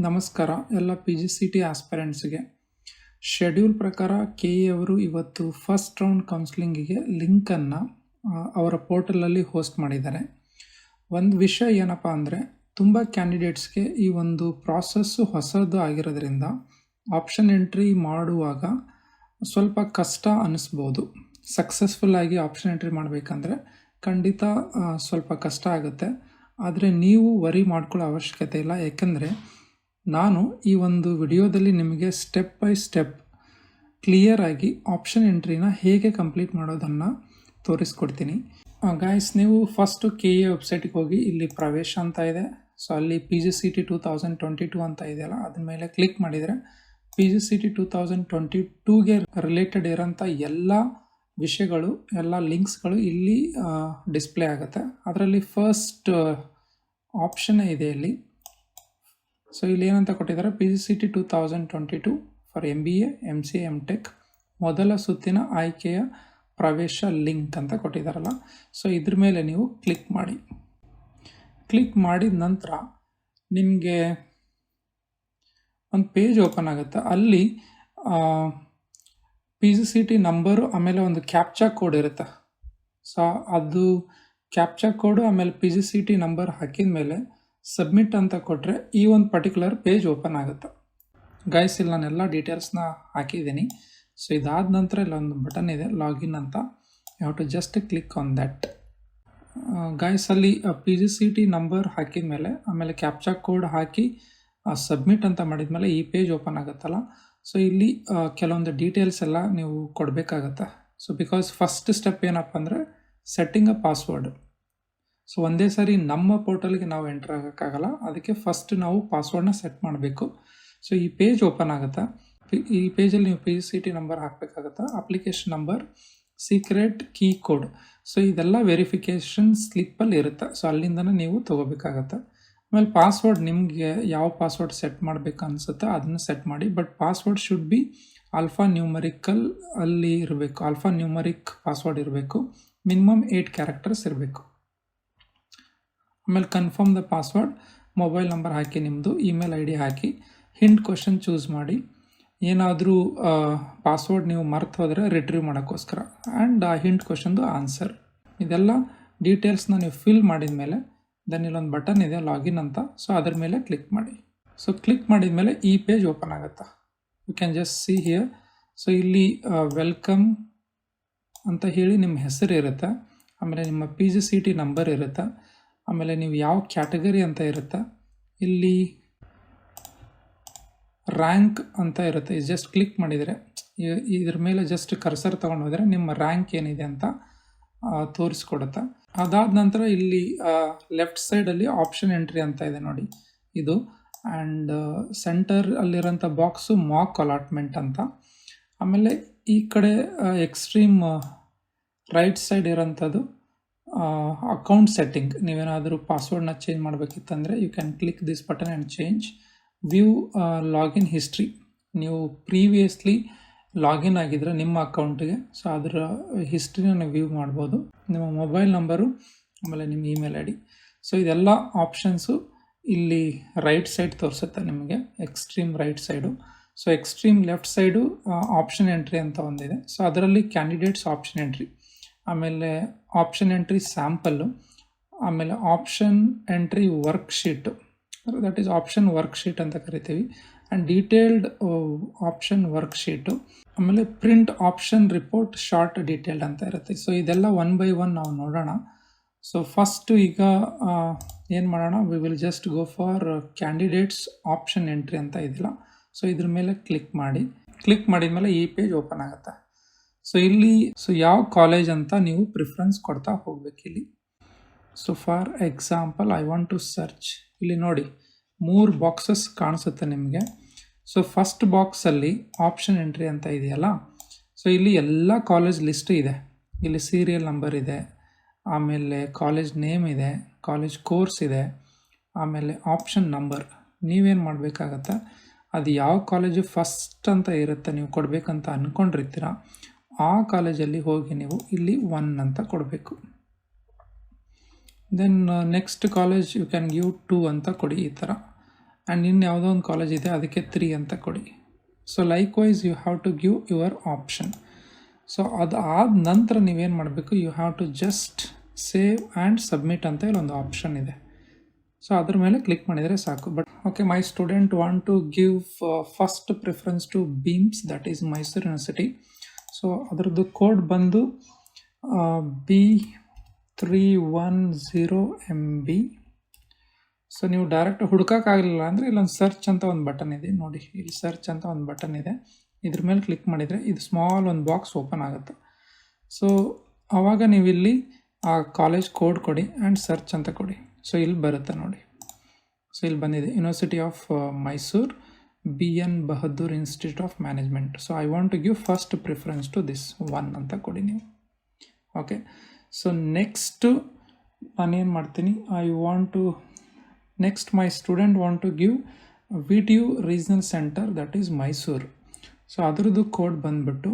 ನಮಸ್ಕಾರ ಎಲ್ಲ PGCET ಆಸ್ಪಿರೆಂಟ್ಸ್ಗೆ. Schedule ಪ್ರಕಾರ KE ಅವರು ಇವತ್ತು ಫಸ್ಟ್ ರೌಂಡ್ ಕೌನ್ಸಿಲಿಂಗಿಗೆ ಲಿಂಕನ್ನು ಅವರ ಪೋರ್ಟಲಲ್ಲಿ ಹೋಸ್ಟ್ ಮಾಡಿದ್ದಾರೆ. ಒಂದು ವಿಷಯ ಏನಪ್ಪ ಅಂದರೆ, ತುಂಬ ಕ್ಯಾಂಡಿಡೇಟ್ಸ್ಗೆ ಈ ಒಂದು ಪ್ರಾಸೆಸ್ಸು ಹೊಸದು ಆಗಿರೋದ್ರಿಂದ ಆಪ್ಷನ್ ಎಂಟ್ರಿ ಮಾಡುವಾಗ ಸ್ವಲ್ಪ ಕಷ್ಟ ಅನ್ನಿಸ್ಬೋದು. ಸಕ್ಸಸ್ಫುಲ್ಲಾಗಿ ಆಪ್ಷನ್ ಎಂಟ್ರಿ ಮಾಡಬೇಕಂದ್ರೆ ಖಂಡಿತ ಸ್ವಲ್ಪ ಕಷ್ಟ ಆಗುತ್ತೆ. ಆದರೆ ನೀವು ವರಿ ಮಾಡ್ಕೊಳ್ಳೋ ಅವಶ್ಯಕತೆ ಇಲ್ಲ, ಯಾಕೆಂದರೆ ನಾನು ಈ ಒಂದು ವಿಡಿಯೋದಲ್ಲಿ ನಿಮಗೆ ಸ್ಟೆಪ್ ಬೈ ಸ್ಟೆಪ್ ಕ್ಲಿಯರಾಗಿ ಆಪ್ಷನ್ ಎಂಟ್ರಿನ ಹೇಗೆ ಕಂಪ್ಲೀಟ್ ಮಾಡೋದನ್ನು ತೋರಿಸ್ಕೊಡ್ತೀನಿ. ಗಾಯ್ಸ್, ನೀವು ಫಸ್ಟು KE ವೆಬ್ಸೈಟಿಗೆ ಹೋಗಿ ಇಲ್ಲಿ ಪ್ರವೇಶ ಅಂತ ಇದೆ. ಸೊ ಅಲ್ಲಿ PGCET 2022 ಅಂತ ಇದೆಯಲ್ಲ, ಅದ್ರ ಮೇಲೆ ಕ್ಲಿಕ್ ಮಾಡಿದರೆ PGCET 2022ಗೆ ರಿಲೇಟೆಡ್ ಇರೋಂಥ ಎಲ್ಲ ವಿಷಯಗಳು, ಎಲ್ಲ ಲಿಂಕ್ಸ್ಗಳು ಇಲ್ಲಿ ಡಿಸ್ಪ್ಲೇ ಆಗುತ್ತೆ. ಅದರಲ್ಲಿ ಫಸ್ಟ್ ಆಪ್ಷನ್ ಇದೆ ಇಲ್ಲಿ. ಸೊ ಇಲ್ಲಿ ಏನಂತ ಕೊಟ್ಟಿದ್ದಾರೆ, PGCET 2022 for MBA, MCA, MTech ಮೊದಲ ಸುತ್ತಿನ ಆಯ್ಕೆಯ ಪ್ರವೇಶ ಲಿಂಕ್ ಅಂತ ಕೊಟ್ಟಿದ್ದಾರಲ್ಲ. ಸೊ ಇದ್ರ ಮೇಲೆ ನೀವು ಕ್ಲಿಕ್ ಮಾಡಿ. ಕ್ಲಿಕ್ ಮಾಡಿದ ನಂತರ ನಿಮಗೆ ಒಂದು ಪೇಜ್ ಓಪನ್ ಆಗುತ್ತೆ. ಅಲ್ಲಿ PGCET ನಂಬರು ಆಮೇಲೆ ಒಂದು ಕ್ಯಾಪ್ಚಾ ಕೋಡ್ ಇರುತ್ತೆ. ಸೊ ಅದು ಕ್ಯಾಪ್ಚಾ ಕೋಡು ಆಮೇಲೆ PGCET ನಂಬರ್ ಹಾಕಿದ ಮೇಲೆ ಸಬ್ಮಿಟ್ ಅಂತ ಕೊಟ್ಟರೆ ಈ ಒಂದು ಪರ್ಟಿಕ್ಯುಲರ್ ಪೇಜ್ ಓಪನ್ ಆಗುತ್ತೆ. ಗೈಸ್, ಇಲ್ಲಿ ನಾನೆಲ್ಲ ಡೀಟೇಲ್ಸ್ನ ಹಾಕಿದ್ದೀನಿ. ಸೊ ಇದಾದ ನಂತರ ಇಲ್ಲೊಂದು ಬಟನ್ ಇದೆ, ಲಾಗಿನ್ ಅಂತ. You have to just click on that. Guys, ಅಲ್ಲಿ PGCET ನಂಬರ್ ಹಾಕಿದ ಮೇಲೆ ಆಮೇಲೆ ಕ್ಯಾಪ್ಚಾ ಕೋಡ್ ಹಾಕಿ ಸಬ್ಮಿಟ್ ಅಂತ ಮಾಡಿದ ಮೇಲೆ ಈ ಪೇಜ್ ಓಪನ್ ಆಗುತ್ತಲ್ಲ. ಸೊ ಇಲ್ಲಿ ಕೆಲವೊಂದು ಡೀಟೇಲ್ಸ್ ಎಲ್ಲ ನೀವು ಕೊಡಬೇಕಾಗತ್ತೆ. ಸೊ ಬಿಕಾಸ್ ಫಸ್ಟ್ ಸ್ಟೆಪ್ ಏನಪ್ಪ ಅಂದರೆ ಸೆಟ್ಟಿಂಗ್ ಅ ಪಾಸ್ವರ್ಡ್. ಸೊ ಒಂದೇ ಸಾರಿ ನಮ್ಮ ಪೋರ್ಟಲ್ಗೆ ನಾವು ಎಂಟರ್ ಆಗೋಕ್ಕಾಗಲ್ಲ, ಅದಕ್ಕೆ ಫಸ್ಟ್ ನಾವು ಪಾಸ್ವರ್ಡ್ನ ಸೆಟ್ ಮಾಡಬೇಕು. ಸೊ ಈ ಪೇಜ್ ಓಪನ್ ಆಗುತ್ತೆ. ಈ ಪೇಜಲ್ಲಿ ನೀವು PGCET ನಂಬರ್ ಹಾಕಬೇಕಾಗತ್ತೆ, application number, secret key code. So ಇದೆಲ್ಲ ವೆರಿಫಿಕೇಷನ್ ಸ್ಲಿಪ್ಪಲ್ಲಿ ಇರುತ್ತೆ. ಸೊ ಅಲ್ಲಿಂದನೇ ನೀವು ತೊಗೋಬೇಕಾಗತ್ತೆ. ಆಮೇಲೆ ಪಾಸ್ವರ್ಡ್, ನಿಮಗೆ ಯಾವ ಪಾಸ್ವರ್ಡ್ ಸೆಟ್ ಮಾಡಬೇಕು ಅನಿಸುತ್ತೆ ಅದನ್ನು ಸೆಟ್ ಮಾಡಿ. But password should be alpha numerical ಅಲ್ಲಿ ಇರಬೇಕು. ಆಲ್ಫಾ ನ್ಯೂಮರಿಕ್ ಪಾಸ್ವರ್ಡ್ ಇರಬೇಕು. ಮಿನಿಮಮ್ 8 ಕ್ಯಾರೆಕ್ಟರ್ಸ್ ಇರಬೇಕು. ಆಮೇಲೆ confirm the password, mobile number ಹಾಕಿ, ನಿಮ್ಮದು ಇಮೇಲ್ ID ಹಾಕಿ, ಹಿಂಟ್ ಕ್ವಶನ್ ಚೂಸ್ ಮಾಡಿ. ಏನಾದರೂ ಪಾಸ್ವರ್ಡ್ ನೀವು ಮರ್ತು ಹೋದರೆ ರಿಟ್ರೀವ್ ಮಾಡೋಕ್ಕೋಸ್ಕರ, ಆ್ಯಂಡ್ ಆ ಹಿಂಟ್ ಕ್ವಶನ್ದು ಆನ್ಸರ್. ಇದೆಲ್ಲ ಡೀಟೇಲ್ಸ್ನ ನೀವು ಫಿಲ್ ಮಾಡಿದ ಮೇಲೆ ದೆನ್ ಇಲ್ಲೊಂದು ಬಟನ್ ಇದೆ, ಲಾಗಿನ್ ಅಂತ. ಸೊ ಅದ್ರ ಮೇಲೆ ಕ್ಲಿಕ್ ಮಾಡಿ. ಸೊ ಕ್ಲಿಕ್ ಮಾಡಿದ ಮೇಲೆ ಈ ಪೇಜ್ ಓಪನ್ ಆಗುತ್ತೆ. You can just see here. So ಇಲ್ಲಿ ವೆಲ್ಕಮ್ ಅಂತ ಹೇಳಿ ನಿಮ್ಮ ಹೆಸರು ಇರುತ್ತೆ, ಆಮೇಲೆ ನಿಮ್ಮ PGCET ನಂಬರ್ ಇರುತ್ತೆ, ಆಮೇಲೆ ನೀವು ಯಾವ ಕ್ಯಾಟಗರಿ ಅಂತ ಇರುತ್ತೆ, ಇಲ್ಲಿ ರ್ಯಾಂಕ್ ಅಂತ ಇರುತ್ತೆ. ಜಸ್ಟ್ ಕ್ಲಿಕ್ ಮಾಡಿದರೆ ಇದ್ರ ಮೇಲೆ ಜಸ್ಟ್ ಕರ್ಸರ್ ತೊಗೊಂಡು ಹೋದರೆ ನಿಮ್ಮ ರ್ಯಾಂಕ್ ಏನಿದೆ ಅಂತ ತೋರಿಸ್ಕೊಡುತ್ತೆ. ಅದಾದ ನಂತರ ಇಲ್ಲಿ ಲೆಫ್ಟ್ ಸೈಡಲ್ಲಿ ಆಪ್ಷನ್ ಎಂಟ್ರಿ ಅಂತ ಇದೆ ನೋಡಿ, ಇದು. ಆ್ಯಂಡ್ ಸೆಂಟರ್ ಅಲ್ಲಿರೋಂಥ ಬಾಕ್ಸು ಮಾಕ್ ಅಲಾಟ್ಮೆಂಟ್ ಅಂತ. ಆಮೇಲೆ ಈ ಕಡೆ ಎಕ್ಸ್ಟ್ರೀಮ್ ರೈಟ್ ಸೈಡ್ ಇರೋಂಥದ್ದು ಅಕೌಂಟ್ ಸೆಟ್ಟಿಂಗ್. ನೀವೇನಾದರೂ ಪಾಸ್ವರ್ಡ್ನ ಚೇಂಜ್ ಮಾಡಬೇಕಿತ್ತಂದರೆ you can click this button and change. View login history, ನೀವು ಪ್ರೀವಿಯಸ್ಲಿ ಲಾಗಿನ್ ಆಗಿದ್ರೆ ನಿಮ್ಮ ಅಕೌಂಟಿಗೆ, ಸೊ ಅದರ ಹಿಸ್ಟ್ರಿನ ನೀವು ವ್ಯೂ ಮಾಡ್ಬೋದು. ನಿಮ್ಮ ಮೊಬೈಲ್ ನಂಬರು ಆಮೇಲೆ ನಿಮ್ಮ ಇಮೇಲ್ ID. ಸೊ ಇದೆಲ್ಲ ಆಪ್ಷನ್ಸು ಇಲ್ಲಿ ರೈಟ್ ಸೈಡ್ ತೋರಿಸುತ್ತೆ ನಿಮಗೆ, extreme right side. So extreme left side option entry ಅಂತ ಒಂದಿದೆ. ಸೊ ಅದರಲ್ಲಿ ಕ್ಯಾಂಡಿಡೇಟ್ಸ್ ಆಪ್ಷನ್ ಎಂಟ್ರಿ, ಆಮೇಲೆ ಆಪ್ಷನ್ ಎಂಟ್ರಿ ಸ್ಯಾಂಪಲ್ಲು, ಆಮೇಲೆ option entry worksheet, that is option worksheet ಅಂತ ಕರಿತೀವಿ, ಆ್ಯಂಡ್ ಡೀಟೇಲ್ಡ್ ಆಪ್ಷನ್ ವರ್ಕ್ಶೀಟು, ಆಮೇಲೆ print option report short detailed ಅಂತ ಇರುತ್ತೆ. ಸೊ ಇದೆಲ್ಲ ಒನ್ ಬೈ ಒನ್ ನಾವು ನೋಡೋಣ. ಸೊ ಫಸ್ಟು ಈಗ ಏನು ಮಾಡೋಣ, we will just go for candidates option entry ಅಂತ ಇದಿಲ್ಲ. ಸೊ ಇದ್ರ ಮೇಲೆ ಕ್ಲಿಕ್ ಮಾಡಿ. ಕ್ಲಿಕ್ ಮಾಡಿದ ಮೇಲೆ ಈ ಪೇಜ್ ಓಪನ್ ಆಗುತ್ತೆ. ಸೊ ಇಲ್ಲಿ ಯಾವ ಕಾಲೇಜ್ ಅಂತ ನೀವು ಪ್ರಿಫರೆನ್ಸ್ ಕೊಡ್ತಾ ಹೋಗ್ಬೇಕು ಇಲ್ಲಿ. So for example I want to search, ಇಲ್ಲಿ ನೋಡಿ 3 ಬಾಕ್ಸಸ್ ಕಾಣಿಸುತ್ತೆ ನಿಮಗೆ. ಸೊ ಫಸ್ಟ್ ಬಾಕ್ಸಲ್ಲಿ ಆಪ್ಷನ್ ಎಂಟ್ರಿ ಅಂತ ಇದೆಯಲ್ಲ, ಸೊ ಇಲ್ಲಿ ಎಲ್ಲ ಕಾಲೇಜ್ ಲಿಸ್ಟ್ ಇದೆ. ಇಲ್ಲಿ ಸೀರಿಯಲ್ ನಂಬರ್ ಇದೆ, ಆಮೇಲೆ ಕಾಲೇಜ್ ನೇಮ್ ಇದೆ, ಕಾಲೇಜ್ ಕೋರ್ಸ್ ಇದೆ, ಆಮೇಲೆ ಆಪ್ಷನ್ ನಂಬರ್. ನೀವೇನು ಮಾಡಬೇಕಾಗತ್ತೆ, ಅದು ಯಾವ ಕಾಲೇಜು ಫಸ್ಟ್ ಅಂತ ಇರುತ್ತೆ ನೀವು ಕೊಡಬೇಕಂತ ಅಂದ್ಕೊಂಡಿರ್ತೀರ, ಆ ಕಾಲೇಜಲ್ಲಿ ಹೋಗಿ ನೀವು ಇಲ್ಲಿ 1 ಅಂತ ಕೊಡಬೇಕು. Then next college you can give 2 ಅಂತ ಕೊಡಿ, ಈ ಥರ. ಆ್ಯಂಡ್ ಇನ್ನು ಯಾವುದೋ ಒಂದು ಕಾಲೇಜ್ ಇದೆ ಅದಕ್ಕೆ 3 ಅಂತ ಕೊಡಿ. So likewise you have to give your option. So ಅದು ಆದ ನಂತರ ನೀವೇನು ಮಾಡಬೇಕು, you have to just save and submit ಅಂತ ಇಲ್ಲೊಂದು ಆಪ್ಷನ್ ಇದೆ. ಸೊ ಅದ್ರ ಮೇಲೆ ಕ್ಲಿಕ್ ಮಾಡಿದರೆ ಸಾಕು. But okay, my student want to give first preference to BIMS, that is Mysuru university. So ಅದರದ್ದು ಕೋಡ್ ಬಂದು B310MB. ಸೊ ನೀವು ಡೈರೆಕ್ಟ್ ಹುಡುಕೋಕ್ಕಾಗಲಿಲ್ಲ ಅಂದರೆ ಇಲ್ಲೊಂದು ಸರ್ಚ್ ಅಂತ ಒಂದು ಬಟನ್ ಇದೆ ನೋಡಿ, ಇಲ್ಲಿ ಸರ್ಚ್ ಅಂತ ಒಂದು ಬಟನ್ ಇದೆ. ಇದ್ರ ಮೇಲೆ ಕ್ಲಿಕ್ ಮಾಡಿದರೆ ಇದು ಸ್ಮಾಲ್ ಒಂದು ಬಾಕ್ಸ್ ಓಪನ್ ಆಗುತ್ತೆ. ಸೊ ಆವಾಗ ನೀವು ಇಲ್ಲಿ ಆ ಕಾಲೇಜ್ ಕೋಡ್ ಕೊಡಿ ಆ್ಯಂಡ್ ಸರ್ಚ್ ಅಂತ ಕೊಡಿ. ಸೊ ಇಲ್ಲಿ ಬರುತ್ತೆ ನೋಡಿ. ಸೊ ಇಲ್ಲಿ ಬಂದಿದೆ university of Mysuru, BN Bahadur institute of management. So I want to give first preference to this 1 ಅಂತ ಕೊಡಿ ನೀವು. ಓಕೆ, ಸೊ ನೆಕ್ಸ್ಟು ನಾನೇನು ಮಾಡ್ತೀನಿ, next my student want to give VTU regional centre, that is Mysuru. So ಅದರದ್ದು code ಬಂದುಬಿಟ್ಟು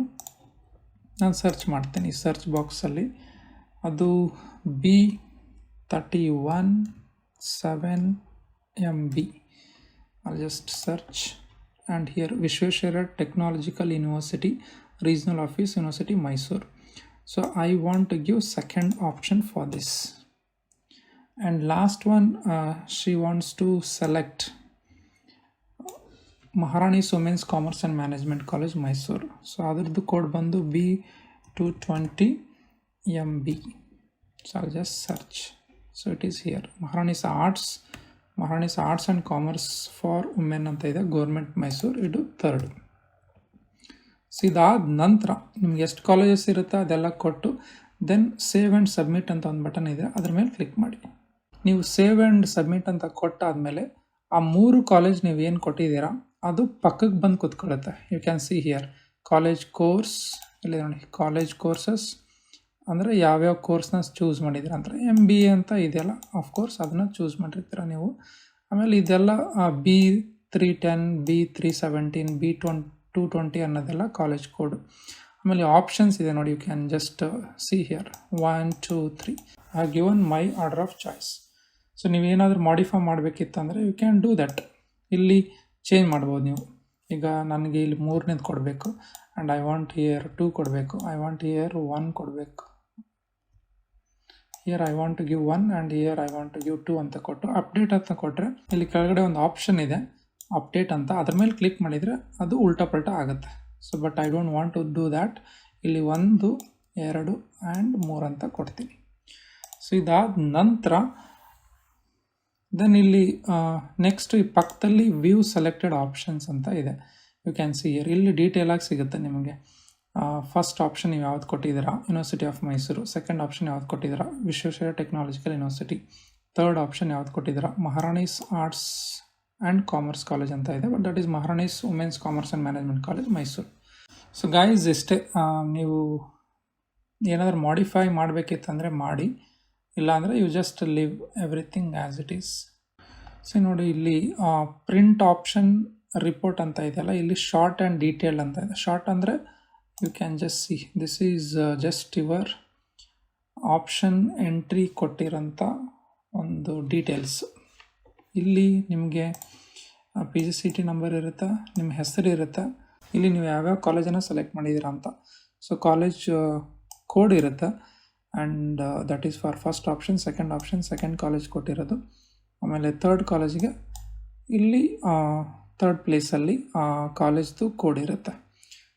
ನಾನು search ಮಾಡ್ತೀನಿ search ಬಾಕ್ಸಲ್ಲಿ. ಅದು B317MB. I'll just search, and here Vishweshwara Technological University, Regional Office, University Mysore. So I want to give second option for this. And last one, she wants to select Maharani Women's Commerce and Management College, Mysore. So adardu code bandu B220MB. So I'll just search. So it is here, Maharani's Arts and Commerce for Women ಅಂತ ಇದೆ, government Mysuru, ಇದು 3rd. So ಇದಾದ ನಂತರ ನಿಮ್ಗೆ ಎಷ್ಟು colleges ಇರುತ್ತೆ ಅದೆಲ್ಲ ಕೊಟ್ಟು ದೆನ್ ಸೇವ್ ಆ್ಯಂಡ್ ಸಬ್ಮಿಟ್ ಅಂತ ಒಂದು ಬಟನ್ ಇದೆ, ಅದ್ರ ಮೇಲೆ ಕ್ಲಿಕ್ ಮಾಡಿ. ನೀವು ಸೇವ್ ಆ್ಯಂಡ್ ಸಬ್ಮಿಟ್ ಅಂತ ಕೊಟ್ಟಾದಮೇಲೆ ಆ 3 ಕಾಲೇಜ್ ನೀವು ಏನು ಕೊಟ್ಟಿದ್ದೀರಾ ಅದು ಪಕ್ಕಕ್ಕೆ ಬಂದು ಕೂತ್ಕೊಳ್ಳುತ್ತೆ. You can see here college course, ಇಲ್ಲಿ ನೋಡಿ ಕಾಲೇಜ್ ಕೋರ್ಸಸ್ ಅಂದರೆ ಯಾವ್ಯಾವ ಕೋರ್ಸ್ನ ಚೂಸ್ ಮಾಡಿದ್ದೀರ ಅಂದರೆ MBA ಅಂತ ಇದೆಯಲ್ಲ, ಆಫ್ಕೋರ್ಸ್ ಅದನ್ನು ಚೂಸ್ ಮಾಡಿರ್ತೀರ ನೀವು. ಆಮೇಲೆ ಇದೆಲ್ಲ B310, B317, B220 ಅನ್ನೋದೆಲ್ಲ ಕಾಲೇಜ್ ಕೋಡು. ಆಮೇಲೆ ಆಪ್ಷನ್ಸ್ ಇದೆ ನೋಡಿ, you can just see here 1, 2, 3. I have given my order of choice. So ನೀವೇನಾದರೂ ಮಾಡಿಫೈ ಮಾಡಬೇಕಿತ್ತಂದರೆ ಯು ಕ್ಯಾನ್ ಡೂ ದಟ್. ಇಲ್ಲಿ ಚೇಂಜ್ ಮಾಡ್ಬೋದು ನೀವು. ಈಗ ನನಗೆ ಇಲ್ಲಿ 3ನೇದು ಕೊಡಬೇಕು ಆ್ಯಂಡ್ ಐ ವಾಂಟ್ ಹಿಯರ್ 2 ಕೊಡಬೇಕು, ಐ ವಾಂಟ್ ಹಿಯರ್ 1 ಕೊಡಬೇಕು, here I want to give 1 and here I want to give 2 ಅಂತ ಕೊಟ್ಟು ಅಪ್ಡೇಟ್ ಅಂತ ಕೊಟ್ಟರೆ ಇಲ್ಲಿ ಕೆಳಗಡೆ ಒಂದು ಆಪ್ಷನ್ ಇದೆ ಅಪ್ಡೇಟ್ ಅಂತ, ಅದ್ರ ಮೇಲೆ ಕ್ಲಿಕ್ ಮಾಡಿದರೆ ಅದು ಉಲ್ಟಾ ಪಲ್ಟಾ ಆಗುತ್ತೆ. So but I don't want to do that. ಇಲ್ಲಿ 1, 2 ಆ್ಯಂಡ್ 3 ಅಂತ ಕೊಡ್ತೀನಿ. ಸೊ ಇದಾದ ನಂತರ ದೆನ್ ಇಲ್ಲಿ ನೆಕ್ಸ್ಟ್ ಈ ಪಕ್ಕದಲ್ಲಿ ವ್ಯೂ ಸೆಲೆಕ್ಟೆಡ್ ಆಪ್ಷನ್ಸ್ ಅಂತ ಇದೆ, ಯು ಕ್ಯಾನ್ ಸಿ ಹಿಯರ್. ಇಲ್ಲಿ ಡೀಟೇಲಾಗಿ ಸಿಗುತ್ತೆ ನಿಮಗೆ. ಫಸ್ಟ್ ಆಪ್ಷನ್ ನೀವು ಯಾವ್ದು ಕೊಟ್ಟಿದ್ದೀರಾ, university of Mysuru. Second option ಯಾವ್ದು ಕೊಟ್ಟಿದ್ದೀರಾ, Visvesvaraya technological university. 3rd option ಯಾವ್ದು ಕೊಟ್ಟಿದ್ದೀರಾ, Maharani's arts and commerce college ಅಂತ ಇದೆ, but that is Maharani's women's commerce and management college Mysuru. So guys ಇಷ್ಟೇ. ನೀವು ಏನಾದರೂ ಮಾಡಿಫೈ ಮಾಡಬೇಕಿತ್ತಂದರೆ ಮಾಡಿ, ಇಲ್ಲಾಂದರೆ you just leave everything as it is. So ನೋಡಿ ಇಲ್ಲಿ ಪ್ರಿಂಟ್ ಆಪ್ಷನ್ ರಿಪೋರ್ಟ್ ಅಂತ ಇದೆಯಲ್ಲ, ಇಲ್ಲಿ ಶಾರ್ಟ್ ಆ್ಯಂಡ್ ಡೀಟೇಲ್ಡ್ ಅಂತ ಇದೆ. ಶಾರ್ಟ್ ಅಂದರೆ you can just see this is just your option entry ಕೊಟ್ಟಿರೋಂಥ ಒಂದು ಡೀಟೇಲ್ಸ್. ಇಲ್ಲಿ ನಿಮಗೆ PGCET ನಂಬರ್ ಇರುತ್ತೆ, ನಿಮ್ಮ ಹೆಸರು ಇರುತ್ತೆ, ಇಲ್ಲಿ ನೀವು ಯಾವ್ಯಾವ ಕಾಲೇಜನ್ನು ಸೆಲೆಕ್ಟ್ ಮಾಡಿದ್ದೀರಾ ಅಂತ. ಸೊ ಕಾಲೇಜ್ ಕೋಡ್ ಇರುತ್ತೆ and that is for first option, second option, second college ಕೊಟ್ಟಿರೋದು. ಆಮೇಲೆ 3rd ಕಾಲೇಜಿಗೆ ಇಲ್ಲಿ 3rd ಪ್ಲೇಸಲ್ಲಿ ಕಾಲೇಜ್ದು ಕೋಡ್ ಇರುತ್ತೆ.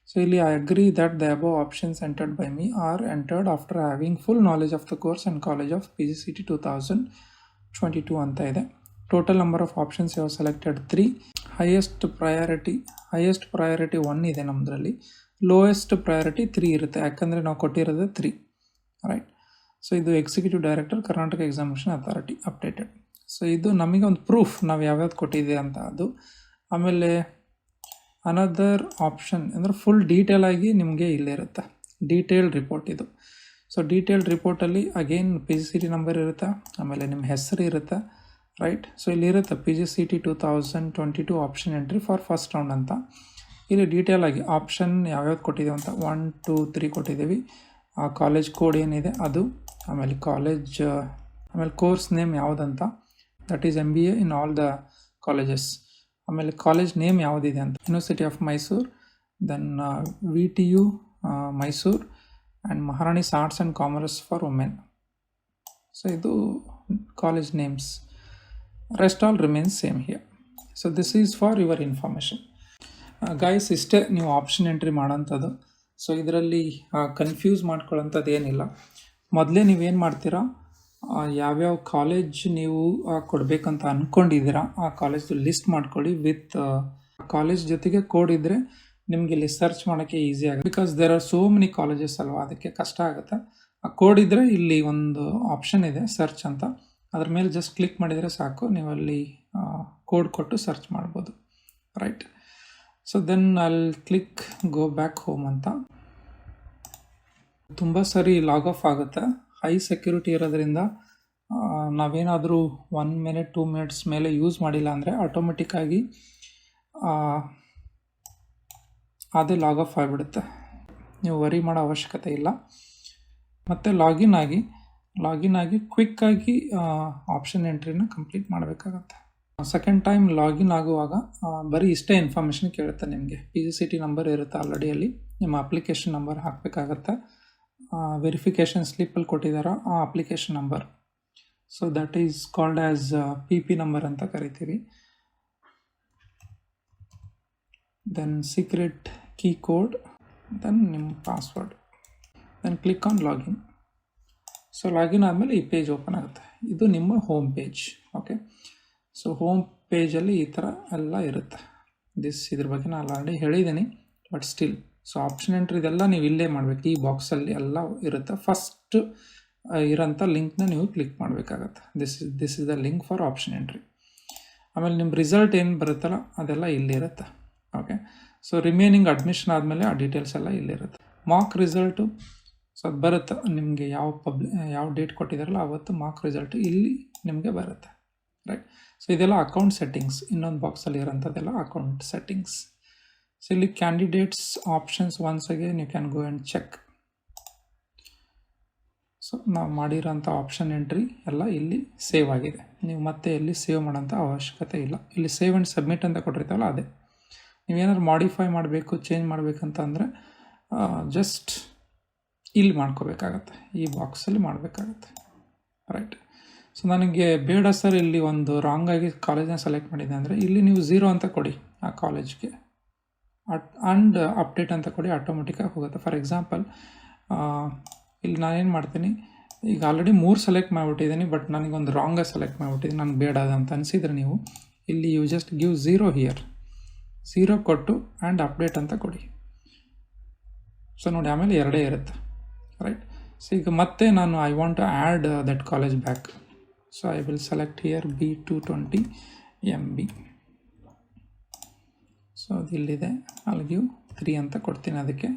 ಸೊ ಇಲ್ಲಿ I agree that the above options entered by me are entered after having full knowledge of the course and college of PGCET 2022 ಅಂತ ಇದೆ. ಟೋಟಲ್ ನಂಬರ್ ಆಫ್ ಆಪ್ಷನ್ಸ್ ಯಾವ ಸೆಲೆಕ್ಟೆಡ್ 3. ಹೈಯೆಸ್ಟ್ ಪ್ರಯಾರಿಟಿ 1 ಇದೆ ನಮ್ಮದ್ರಲ್ಲಿ, lowest priority 3 ಇರುತ್ತೆ, ಯಾಕಂದರೆ ನಾವು ಕೊಟ್ಟಿರೋದು 3 right. So ಇದು executive director Karnataka examination authority updated. So ಇದು ನಮಗೆ ಒಂದು ಪ್ರೂಫ್ ನಾವು ಯಾವ್ಯಾವ್ದು ಕೊಟ್ಟಿದ್ದೀವಿ ಅಂತ ಅದು. ಆಮೇಲೆ ಅನದರ್ ಆಪ್ಷನ್ ಅಂದರೆ ಫುಲ್ ಡೀಟೇಲ್ ಆಗಿ ನಿಮಗೆ ಇಲ್ಲಿರುತ್ತೆ ಡೀಟೇಲ್ಡ್ ರಿಪೋರ್ಟ್ ಇದು. ಸೊ ಡೀಟೇಲ್ಡ್ ರಿಪೋರ್ಟಲ್ಲಿ ಅಗೇನ್ PGCET ನಂಬರ್ ಇರುತ್ತೆ, ಆಮೇಲೆ ನಿಮ್ಮ ಹೆಸರು ಇರುತ್ತೆ ರೈಟ್. ಸೊ ಇಲ್ಲಿರುತ್ತೆ PGCET 2022 option entry for first round ಅಂತ. ಇಲ್ಲಿ ಡೀಟೇಲ್ ಆಗಿ ಆಪ್ಷನ್ ಯಾವ್ಯಾವ್ದು ಕೊಟ್ಟಿದ್ದೀವಿ ಅಂತ 1, 2, 3 ಕೊಟ್ಟಿದ್ದೀವಿ. ಆ ಕಾಲೇಜ್ ಕೋಡ್ ಏನಿದೆ ಅದು, ಆಮೇಲೆ ಆಮೇಲೆ ಕೋರ್ಸ್ ನೇಮ್ ಯಾವುದಂತ, that is MBA in all the colleges. ಆಮೇಲೆ ಕಾಲೇಜ್ ನೇಮ್ ಯಾವುದಿದೆ ಅಂತ, university of Mysore, then VTU Mysore and Maharani's arts and commerce for women. So ಇದು college names. Rest all remains same here. So this is for your information. Guys, ಇಷ್ಟೇ ನೀವು option entry ಮಾಡೋಂಥದ್ದು. So ಇದರಲ್ಲಿ confuse ಮಾಡ್ಕೊಳ್ಳೋಂಥದ್ದು ಏನಿಲ್ಲ. ಮೊದಲೇ ನೀವೇನು ಮಾಡ್ತೀರಾ, ಯಾವ್ಯಾವ ಕಾಲೇಜ್ ನೀವು ಕೊಡಬೇಕಂತ ಅಂದ್ಕೊಂಡಿದ್ದೀರಾ ಆ ಕಾಲೇಜ್ದು ಲಿಸ್ಟ್ ಮಾಡ್ಕೊಳ್ಳಿ. ವಿತ್ ಕಾಲೇಜ್ ಜೊತೆಗೆ ಕೋಡ್ ಇದ್ದರೆ ನಿಮಗೆ ಇಲ್ಲಿ ಸರ್ಚ್ ಮಾಡೋಕ್ಕೆ ಈಸಿ ಆಗುತ್ತೆ. Because there are so many colleges ಅಲ್ವಾ, ಅದಕ್ಕೆ ಕಷ್ಟ ಆಗುತ್ತೆ. ಆ ಕೋಡ್ ಇದ್ದರೆ ಇಲ್ಲಿ ಒಂದು ಆಪ್ಷನ್ ಇದೆ ಸರ್ಚ್ ಅಂತ, ಅದ್ರ ಮೇಲೆ ಜಸ್ಟ್ ಕ್ಲಿಕ್ ಮಾಡಿದರೆ ಸಾಕು, ನೀವಲ್ಲಿ ಕೋಡ್ ಕೊಟ್ಟು ಸರ್ಚ್ ಮಾಡ್ಬೋದು. ರೈಟ್. ಸೊ ದೆನ್ ಅಲ್ಲಿ ಕ್ಲಿಕ್ ಗೋ ಬ್ಯಾಕ್ ಹೋಮ್ ಅಂತ. ತುಂಬ ಸರಿ ಲಾಗ್ ಆಫ್ ಆಗುತ್ತೆ. ಹೈ ಸೆಕ್ಯೂರಿಟಿ ಇರೋದ್ರಿಂದ ನಾವೇನಾದರೂ 1 ಮಿನಿಟ್ 2 ಮಿನಿಟ್ಸ್ ಮೇಲೆ ಯೂಸ್ ಮಾಡಿಲ್ಲ ಅಂದರೆ ಆಟೋಮೆಟಿಕ್ಕಾಗಿ ಅದೇ ಲಾಗ್ ಆಫ್ ಆಗಿಬಿಡುತ್ತೆ. ನೀವು ವರಿ ಮಾಡೋ ಅವಶ್ಯಕತೆ ಇಲ್ಲ. ಮತ್ತು ಲಾಗಿನ್ ಆಗಿ ಕ್ವಿಕ್ಕಾಗಿ ಆಪ್ಷನ್ ಎಂಟ್ರಿನ ಕಂಪ್ಲೀಟ್ ಮಾಡಬೇಕಾಗತ್ತೆ. ಸೆಕೆಂಡ್ ಟೈಮ್ ಲಾಗಿನ್ ಆಗುವಾಗ ಬರೀ ಇಷ್ಟೇ ಇನ್ಫಾರ್ಮೇಷನ್ ಕೇಳುತ್ತೆ ನಿಮಗೆ. PGCET ನಂಬರ್ ಇರುತ್ತೆ ಆಲ್ರೆಡಿ, ಅಲ್ಲಿ ನಿಮ್ಮ ಅಪ್ಲಿಕೇಶನ್ ನಂಬರ್ ಹಾಕಬೇಕಾಗತ್ತೆ. ವೆರಿಫಿಕೇಷನ್ ಸ್ಲಿಪ್ಪಲ್ಲಿ ಕೊಟ್ಟಿದ್ದಾರೋ ಆ application number. So that is called as PP number ಅಂತ ಕರಿತೀವಿ. Then secret key code, then ನಿಮ್ಮ password, then click on login. So login ಆದಮೇಲೆ ಈ ಪೇಜ್ ಓಪನ್ ಆಗುತ್ತೆ. ಇದು ನಿಮ್ಮ home page. Okay. So home ಪೇಜಲ್ಲಿ ಈ ಥರ ಎಲ್ಲ ಇರುತ್ತೆ. ಇದ್ರ ಬಗ್ಗೆ ನಾನು ಆಲ್ರೆಡಿ ಹೇಳಿದ್ದೀನಿ, but still. So option entry ಇದೆಲ್ಲ ನೀವು ಇಲ್ಲೇ ಮಾಡಬೇಕು. ಈ ಬಾಕ್ಸಲ್ಲಿ ಎಲ್ಲ ಇರುತ್ತೆ. ಫಸ್ಟ್ ಇರೋಂಥ ಲಿಂಕ್ನ ನೀವು ಕ್ಲಿಕ್ ಮಾಡಬೇಕಾಗತ್ತೆ. This is the link for option entry. ಆಮೇಲೆ ನಿಮ್ಮ ರಿಸಲ್ಟ್ ಏನು ಬರುತ್ತಲ್ಲ ಅದೆಲ್ಲ ಇಲ್ಲಿರುತ್ತೆ. ಓಕೆ. ಸೊ ರಿಮೇನಿಂಗ್ ಅಡ್ಮಿಷನ್ ಆದಮೇಲೆ ಆ ಡೀಟೇಲ್ಸ್ ಎಲ್ಲ ಇಲ್ಲಿರುತ್ತೆ. ಮಾರ್ಕ್ ರಿಸಲ್ಟು ಸೊ ಅದು ಬರುತ್ತೆ ನಿಮಗೆ, ಯಾವ ಡೇಟ್ ಕೊಟ್ಟಿದ್ದಾರಲ್ಲ ಆವತ್ತು ಮಾರ್ಕ್ ರಿಸಲ್ಟು ಇಲ್ಲಿ ನಿಮಗೆ ಬರುತ್ತೆ. ರೈಟ್. ಸೊ ಇದೆಲ್ಲ ಅಕೌಂಟ್ ಸೆಟ್ಟಿಂಗ್ಸ್. ಇನ್ನೊಂದು ಬಾಕ್ಸಲ್ಲಿ ಇರೋಂಥದ್ದೆಲ್ಲ ಅಕೌಂಟ್ ಸೆಟ್ಟಿಂಗ್ಸ್. ಸೊ ಇಲ್ಲಿ candidates options once again you can go and check. So ನಾವು ಮಾಡಿರೋಂಥ ಆಪ್ಷನ್ ಎಂಟ್ರಿ ಎಲ್ಲ ಇಲ್ಲಿ ಸೇವ್ ಆಗಿದೆ. ನೀವು ಮತ್ತೆ ಎಲ್ಲಿ ಸೇವ್ ಮಾಡೋಂಥ ಅವಶ್ಯಕತೆ ಇಲ್ಲ. ಇಲ್ಲಿ ಸೇವ್ ಆ್ಯಂಡ್ ಸಬ್ಮಿಟ್ ಅಂತ ಕೊಟ್ಟಿರ್ತಾವಲ್ಲ ಅದೇ. ನೀವೇನಾದ್ರು ಮಾಡಿಫೈ ಮಾಡಬೇಕು, ಚೇಂಜ್ ಮಾಡಬೇಕಂತ ಅಂದರೆ ಜಸ್ಟ್ ಇಲ್ಲಿ ಮಾಡ್ಕೋಬೇಕಾಗತ್ತೆ, ಈ ಬಾಕ್ಸಲ್ಲಿ ಮಾಡಬೇಕಾಗತ್ತೆ. ರೈಟ್. ಸೊ ನನಗೆ ಬೇಡ ಸರ್, ಇಲ್ಲಿ ಒಂದು ರಾಂಗಾಗಿ ಕಾಲೇಜನ್ನ ಸೆಲೆಕ್ಟ್ ಮಾಡಿದೆ ಅಂದರೆ ಇಲ್ಲಿ ನೀವು 0 ಅಂತ ಕೊಡಿ ಆ ಕಾಲೇಜ್ಗೆ, ಆ್ಯಂಡ್ ಅಪ್ಡೇಟ್ ಅಂತ ಕೊಡಿ, ಆಟೋಮೆಟಿಕ್ಕಾಗಿ ಹೋಗುತ್ತೆ. ಫಾರ್ ಎಕ್ಸಾಂಪಲ್ ಇಲ್ಲಿ ನಾನೇನು ಮಾಡ್ತೀನಿ, ಈಗ ಆಲ್ರೆಡಿ 3 ಸೆಲೆಕ್ಟ್ ಮಾಡಿಬಿಟ್ಟಿದ್ದೀನಿ, ಬಟ್ ನನಗೊಂದು ರಾಂಗಾಗಿ ಸೆಲೆಕ್ಟ್ ಮಾಡಿಬಿಟ್ಟಿದ್ದೀನಿ, ನನಗೆ ಬೇಡ ಅಂತ ಅನಿಸಿದರೆ ನೀವು ಇಲ್ಲಿ ಯು ಜಸ್ಟ್ ಗಿವ್ 0 ಹಿಯರ್, 0 ಕೊಟ್ಟು ಆ್ಯಂಡ್ ಅಪ್ಡೇಟ್ ಅಂತ ಕೊಡಿ. ಸೊ ನೋಡಿ, ಆಮೇಲೆ 2 ಇರುತ್ತೆ. ರೈಟ್. ಸೊ ಈಗ ಮತ್ತೆ ನಾನು I want to add that college back. So I will select here B220 MB. ಸೊ ಅದಿಲ್ಲಿದೆ, ಅಲ್ಲಿ ಗಿವ್ 3 ಅಂತ ಕೊಡ್ತೀನಿ, ಅದಕ್ಕೆ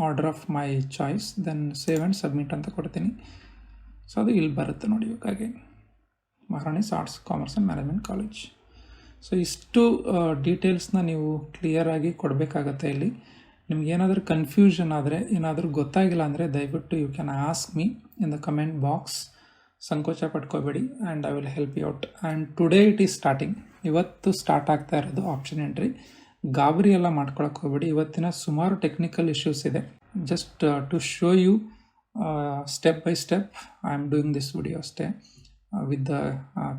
order of my choice, then save and submit ಅಂತ ಕೊಡ್ತೀನಿ. ಸೊ ಅದು ಇಲ್ಲಿ ಬರುತ್ತೆ ನೋಡಿ, ಹಾಗೆ Maharani's arts commerce and management college. So ಇಷ್ಟು ಡೀಟೇಲ್ಸ್ನ ನೀವು ಕ್ಲಿಯರಾಗಿ ಕೊಡಬೇಕಾಗತ್ತೆ. ಇಲ್ಲಿ ನಿಮ್ಗೇನಾದರೂ ಕನ್ಫ್ಯೂಷನ್ ಆದರೆ, ಏನಾದರೂ ಗೊತ್ತಾಗಿಲ್ಲ ಅಂದರೆ ದಯವಿಟ್ಟು you can ask me in the comment box. ಸಂಕೋಚ ಪಡ್ಕೋಬೇಡಿ, and I will help you out. And today it is starting. ಇವತ್ತು ಸ್ಟಾರ್ಟ್ ಆಗ್ತಾ ಇರೋದು ಆಪ್ಷನ್ ಎಂಟ್ರಿ. ಗಾಬರಿ ಎಲ್ಲ ಮಾಡ್ಕೊಳಕ್ಕೆ ಹೋಗ್ಬೇಡಿ. ಇವತ್ತಿನ ಸುಮಾರು ಟೆಕ್ನಿಕಲ್ ಇಶ್ಯೂಸ್ ಇದೆ. Just to show you step by step I am doing this video ಅಷ್ಟೇ, with the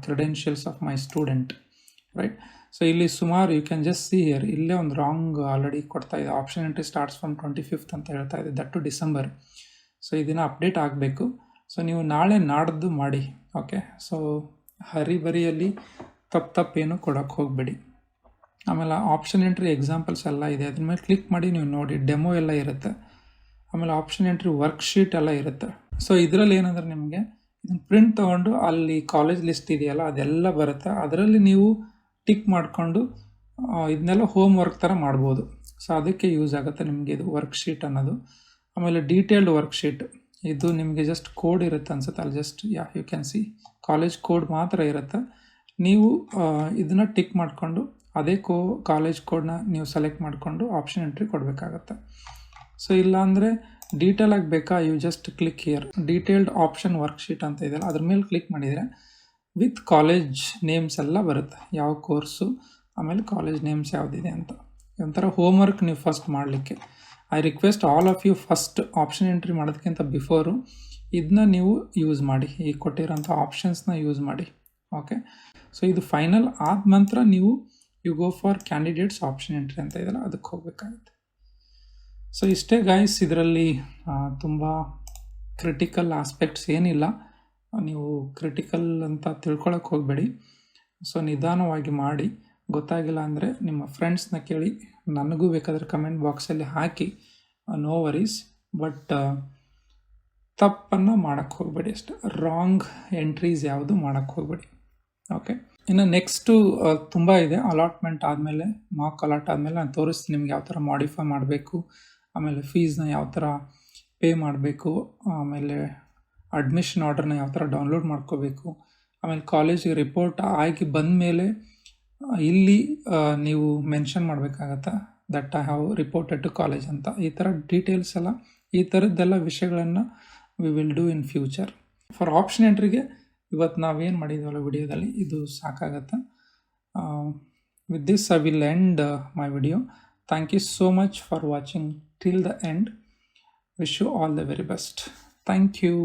credentials of my student. Right. So ಇಲ್ಲಿ ಸುಮಾರು you can just see here, ಇಲ್ಲೇ ಒಂದು ರಾಂಗ್ ಆಲ್ರೆಡಿ ಕೊಡ್ತಾ ಇದೆ. Option entry starts from 25th ಅಂತ ಹೇಳ್ತಾ ಇದೆ, ದಟ್ ಟು ಡಿಸೆಂಬರ್. ಸೊ ಇದನ್ನು ಅಪ್ಡೇಟ್ ಆಗಬೇಕು. ಸೊ ನೀವು ನಾಳೆ ನಾಡ್ದು ಮಾಡಿ. ಓಕೆ. ಸೊ ಹರಿಬರಿಯಲ್ಲಿ ತಪ್ಪೇನು ಕೊಡೋಕ್ಕೆ ಹೋಗಬೇಡಿ. ಆಮೇಲೆ ಆಪ್ಷನ್ ಎಂಟ್ರಿ ಎಕ್ಸಾಂಪಲ್ಸ್ ಎಲ್ಲ ಇದೆ, ಅದ್ರ ಮೇಲೆ ಕ್ಲಿಕ್ ಮಾಡಿ ನೀವು ನೋಡಿ, ಡೆಮೋ ಎಲ್ಲ ಇರುತ್ತೆ. ಆಮೇಲೆ ಆಪ್ಷನ್ ಎಂಟ್ರಿ ವರ್ಕ್ಶೀಟ್ ಎಲ್ಲ ಇರುತ್ತೆ. ಸೊ ಇದರಲ್ಲಿ ಏನಂದ್ರೆ ನಿಮಗೆ ಇದನ್ನು ಪ್ರಿಂಟ್ ತೊಗೊಂಡು ಅಲ್ಲಿ ಕಾಲೇಜ್ ಲಿಸ್ಟ್ ಇದೆಯಲ್ಲ ಅದೆಲ್ಲ ಬರುತ್ತೆ, ಅದರಲ್ಲಿ ನೀವು ಟಿಕ್ ಮಾಡಿಕೊಂಡು ಇದನ್ನೆಲ್ಲ ಹೋಮ್ ವರ್ಕ್ ಥರ ಮಾಡ್ಬೋದು. ಸೊ ಅದಕ್ಕೆ ಯೂಸ್ ಆಗುತ್ತೆ ನಿಮಗೆ ಇದು ವರ್ಕ್ಶೀಟ್ ಅನ್ನೋದು. ಆಮೇಲೆ ಡೀಟೇಲ್ಡ್ ವರ್ಕ್ಶೀಟ್, ಇದು ನಿಮಗೆ ಜಸ್ಟ್ ಕೋಡ್ ಇರುತ್ತೆ ಅನ್ಸುತ್ತೆ, ಅಲ್ಲಿ just you can see college code ಮಾತ್ರ ಇರುತ್ತೆ. ನೀವು ಇದನ್ನು ಟಿಕ್ ಮಾಡಿಕೊಂಡು ಅದೇ ಕಾಲೇಜ್ ಕೋಡ್ನ ನೀವು ಸೆಲೆಕ್ಟ್ ಮಾಡಿಕೊಂಡು ಆಪ್ಷನ್ ಎಂಟ್ರಿ ಕೊಡಬೇಕಾಗತ್ತೆ. ಸೊ ಇಲ್ಲಾಂದರೆ ಡೀಟೇಲಾಗಿ ಬೇಕಾ, you just click here, detailed option worksheet ಅಂತ ಇದೆಯಲ್ಲ ಅದ್ರ ಮೇಲೆ ಕ್ಲಿಕ್ ಮಾಡಿದರೆ ವಿತ್ ಕಾಲೇಜ್ ನೇಮ್ಸ್ ಎಲ್ಲ ಬರುತ್ತೆ, ಯಾವ ಕೋರ್ಸು ಆಮೇಲೆ ಕಾಲೇಜ್ ನೇಮ್ಸ್ ಯಾವುದಿದೆ ಅಂತ. ಒಂಥರ ಹೋಮ್ವರ್ಕ್ ನೀವು ಫಸ್ಟ್ ಮಾಡಲಿಕ್ಕೆ. I request all of you first option entry ಮಾಡೋದಕ್ಕಿಂತ ಬಿಫೋರು ಇದನ್ನ ನೀವು ಯೂಸ್ ಮಾಡಿ, ಈ ಕೊಟ್ಟಿರೋಂಥ ಆಪ್ಷನ್ಸ್ನ ಯೂಸ್ ಮಾಡಿ. ಓಕೆ, ಸೊ ಇದು ಫೈನಲ್ ಆದ ನಂತರ ನೀವು you go for candidates option entry ಅಂತ ಇದೆಯಲ್ಲ, ಅದಕ್ಕೆ ಹೋಗಬೇಕಾಗುತ್ತೆ. ಸೊ ಇಷ್ಟೇ ಗೈಸ್, ಇದರಲ್ಲಿ ತುಂಬ ಕ್ರಿಟಿಕಲ್ ಆಸ್ಪೆಕ್ಟ್ಸ್ ಏನಿಲ್ಲ. ನೀವು ಕ್ರಿಟಿಕಲ್ ಅಂತ ತಿಳ್ಕೊಳಕ್ಕೆ ಹೋಗಬೇಡಿ. ಸೊ ನಿಧಾನವಾಗಿ ಮಾಡಿ. ಗೊತ್ತಾಗಿಲ್ಲ ಅಂದರೆ ನಿಮ್ಮ ಫ್ರೆಂಡ್ಸ್ನ ಕೇಳಿ, ನನಗೂ ಬೇಕಾದರೆ ಕಮೆಂಟ್ ಬಾಕ್ಸಲ್ಲಿ ಹಾಕಿ, ನೋ ವರೀಸ್. ಬಟ್ ತಪ್ಪನ್ನು ಮಾಡೋಕ್ಕೆ ಹೋಗಬೇಡಿ ಅಷ್ಟೆ. ರಾಂಗ್ ಎಂಟ್ರೀಸ್ ಯಾವುದು ಮಾಡೋಕ್ಕೆ ಹೋಗಬೇಡಿ. ಓಕೆ, ಇನ್ನು ನೆಕ್ಸ್ಟು ತುಂಬ ಇದೆ. ಅಲಾಟ್ಮೆಂಟ್ ಆದಮೇಲೆ, ಮಾರ್ಕ್ ಅಲಾಟ್ ಆದಮೇಲೆ ನಾನು ತೋರಿಸ್ತೀನಿ ನಿಮ್ಗೆ ಯಾವ ಥರ ಮಾಡಿಫೈ ಮಾಡಬೇಕು, ಆಮೇಲೆ ಫೀಸ್ನ ಯಾವ ಥರ ಪೇ ಮಾಡಬೇಕು, ಆಮೇಲೆ ಅಡ್ಮಿಷನ್ ಆರ್ಡರ್ನ ಯಾವ ಥರ ಡೌನ್ಲೋಡ್ ಮಾಡ್ಕೋಬೇಕು, ಆಮೇಲೆ ಕಾಲೇಜಿಗೆ ರಿಪೋರ್ಟ್ ಆಗಿ ಬಂದ ಮೇಲೆ ಇಲ್ಲಿ ನೀವು ಮೆನ್ಷನ್ ಮಾಡಬೇಕಾಗತ್ತೆ that I have reported to college ಅಂತ. ಈ ಥರ ಡೀಟೇಲ್ಸ್ ಎಲ್ಲ, ಈ ಥರದ್ದೆಲ್ಲ ವಿಷಯಗಳನ್ನು we will do in future. For option ಎಂಟ್ರಿಗೆ ಇವತ್ತು ನಾವೇನು ಮಾಡಿದ್ದೀವಲ್ಲ ವಿಡಿಯೋದಲ್ಲಿ, ಇದು ಸಾಕಾಗತ್ತೆ. With this I will end my video. Thank you so much for watching till the end. Wish you all the very best. Thank you.